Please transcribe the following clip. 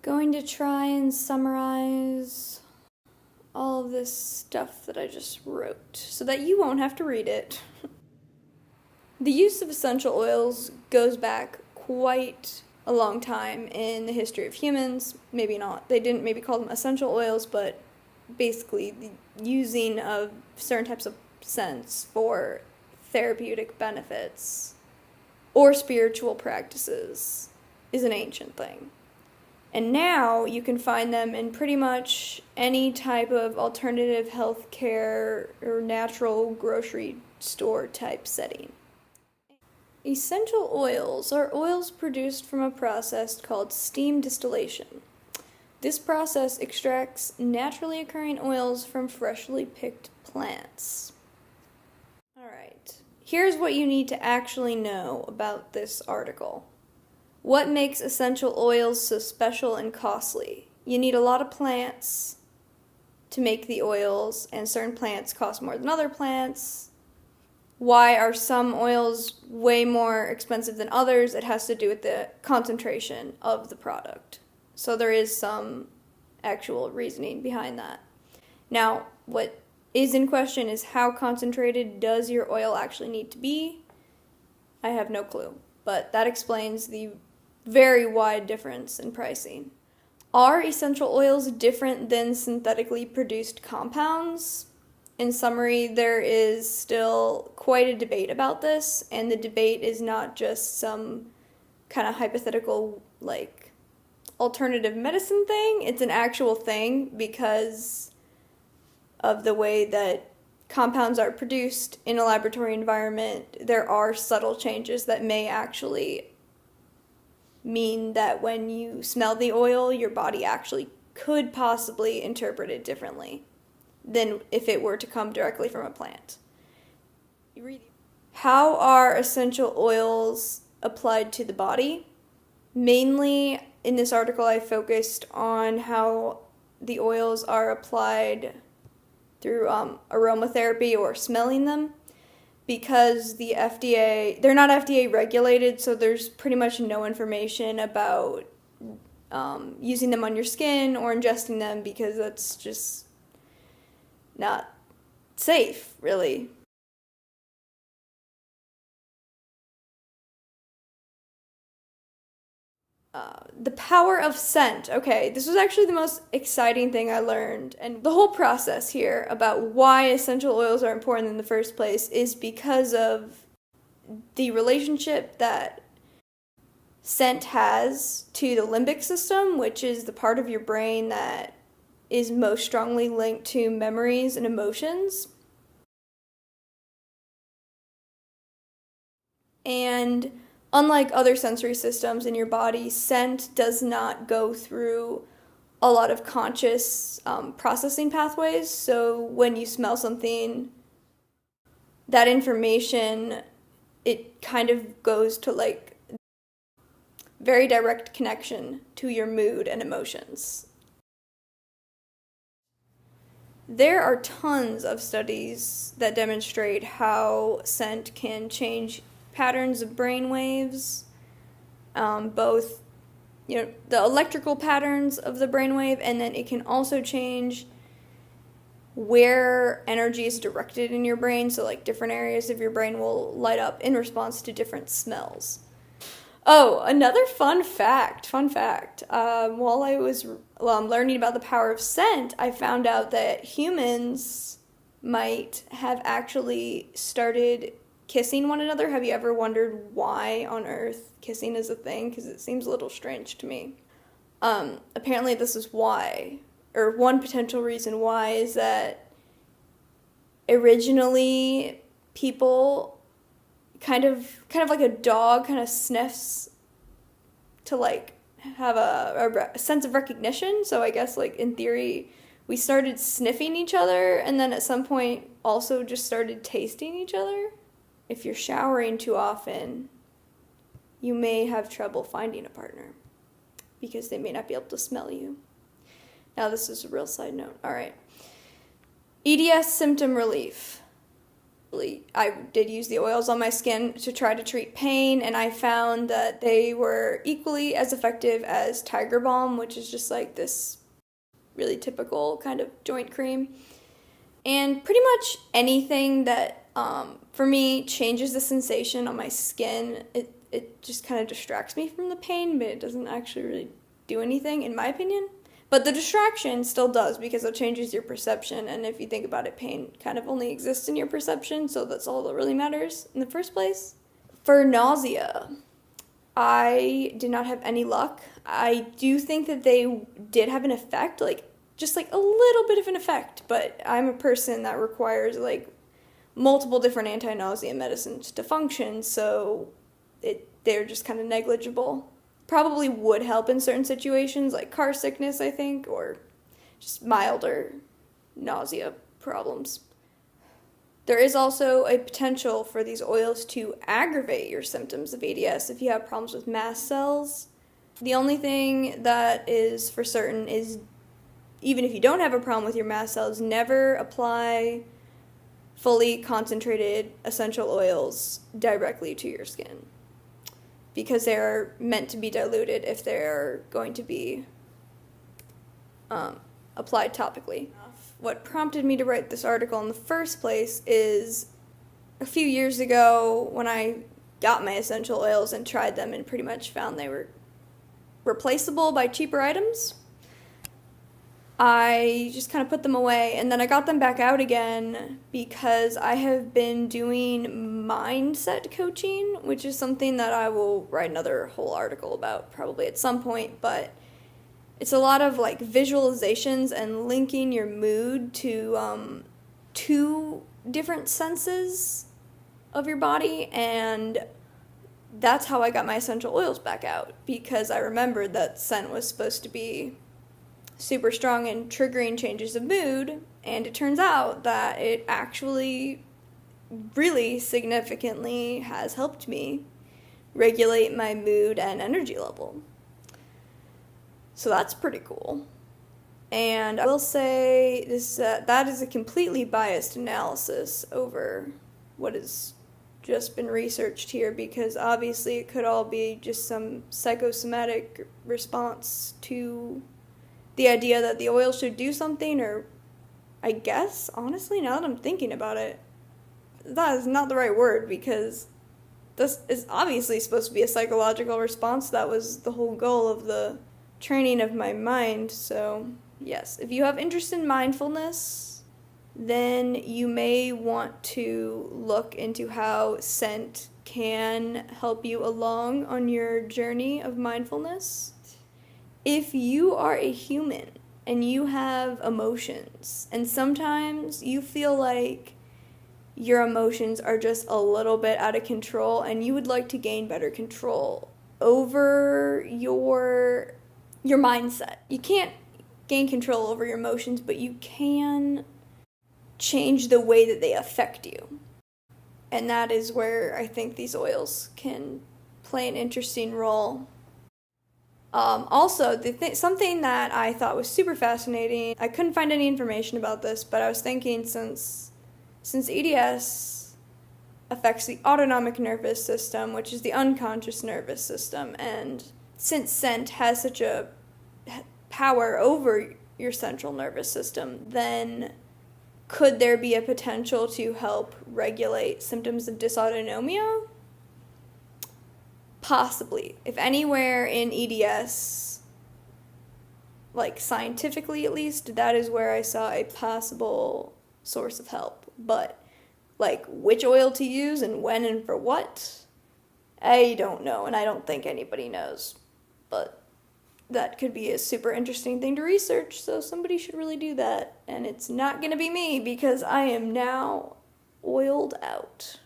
going to try and summarize all of this stuff that I just wrote so that you won't have to read it. The use of essential oils goes back quite a long time in the history of humans. Maybe not. They didn't maybe call them essential oils, but basically the using of certain types of scents for therapeutic benefits or spiritual practices is an ancient thing. And now you can find them in pretty much any type of alternative health care or natural grocery store type setting. Essential oils are oils produced from a process called steam distillation. This process extracts naturally occurring oils from freshly picked plants. Alright, here's what you need to actually know about this article. What makes essential oils so special and costly? You need a lot of plants to make the oils, and certain plants cost more than other plants. Why are some oils way more expensive than others? It has to do with the concentration of the product. So there is some actual reasoning behind that. Now, what is in question is how concentrated does your oil actually need to be? I have no clue, but that explains the very wide difference in pricing. Are essential oils different than synthetically produced compounds? In summary, there is still quite a debate about this, and the debate is not just some kind of hypothetical, alternative medicine thing. It's an actual thing because of the way that compounds are produced in a laboratory environment. There are subtle changes that may actually mean that when you smell the oil, your body actually could possibly interpret it differently than if it were to come directly from a plant. How are essential oils applied to the body? Mainly in this article, I focused on how the oils are applied through aromatherapy or smelling them, because the FDA, they're not FDA regulated, so there's pretty much no information about using them on your skin or ingesting them, because that's just not safe, really. The power of scent. Okay, this was actually the most exciting thing I learned. And the whole process here about why essential oils are important in the first place is because of the relationship that scent has to the limbic system, which is the part of your brain that is most strongly linked to memories and emotions. And unlike other sensory systems in your body, scent does not go through a lot of conscious processing pathways. So when you smell something, that information, it kind of goes to very direct connection to your mood and emotions. There are tons of studies that demonstrate how scent can change patterns of brain waves, both the electrical patterns of the brainwave, and then it can also change where energy is directed in your brain. So different areas of your brain will light up in response to different smells. Oh, another fun fact. While I was learning about the power of scent, I found out that humans might have actually started kissing one another. Have you ever wondered why on earth kissing is a thing? Because it seems a little strange to me. Apparently this is why, or one potential reason why, is that originally people kind of like a dog kind of sniffs to have a sense of recognition. So I guess in theory we started sniffing each other, and then at some point also just started tasting each other. If you're showering too often, you may have trouble finding a partner because they may not be able to smell you. Now this is a real side note. All right. EDS symptom relief. I did use the oils on my skin to try to treat pain, and I found that they were equally as effective as Tiger Balm, which is just like this really typical kind of joint cream. And pretty much anything that, for me, changes the sensation on my skin, it just kind of distracts me from the pain, but it doesn't actually really do anything, in my opinion. But the distraction still does, because it changes your perception, and if you think about it, pain kind of only exists in your perception, so that's all that really matters in the first place. For nausea, I did not have any luck. I do think that they did have an effect, just a little bit of an effect, but I'm a person that requires multiple different anti-nausea medicines to function, so they're just kind of negligible. Probably would help in certain situations, like car sickness, I think, or just milder nausea problems. There is also a potential for these oils to aggravate your symptoms of EDS if you have problems with mast cells. The only thing that is for certain is, even if you don't have a problem with your mast cells, never apply fully concentrated essential oils directly to your skin, because they're meant to be diluted if they're going to be applied topically. What prompted me to write this article in the first place is a few years ago when I got my essential oils and tried them and pretty much found they were replaceable by cheaper items. I just kind of put them away, and then I got them back out again because I have been doing mindset coaching, which is something that I will write another whole article about probably at some point, but it's a lot of visualizations and linking your mood to two different senses of your body, and that's how I got my essential oils back out, because I remembered that scent was supposed to be super strong in triggering changes of mood, and it turns out that it actually really significantly has helped me regulate my mood and energy level. So that's pretty cool. And I will say this that is a completely biased analysis over what has just been researched here, because obviously it could all be just some psychosomatic response to the idea that the oil should do something, or I guess, honestly, now that I'm thinking about it, that is not the right word, because this is obviously supposed to be a psychological response. That was the whole goal of the training of my mind. So yes, if you have interest in mindfulness, then you may want to look into how scent can help you along on your journey of mindfulness. If you are a human and you have emotions, and sometimes you feel like your emotions are just a little bit out of control and you would like to gain better control over your mindset. You can't gain control over your emotions, but you can change the way that they affect you. And that is where I think these oils can play an interesting role. Also, something that I thought was super fascinating, I couldn't find any information about this, but I was thinking since EDS affects the autonomic nervous system, which is the unconscious nervous system, and since scent has such a power over your central nervous system, then could there be a potential to help regulate symptoms of dysautonomia? Possibly. If anywhere in EDS, scientifically at least, that is where I saw a possible source of help. But, which oil to use and when and for what, I don't know, and I don't think anybody knows. But that could be a super interesting thing to research, so somebody should really do that. And it's not going to be me, because I am now oiled out.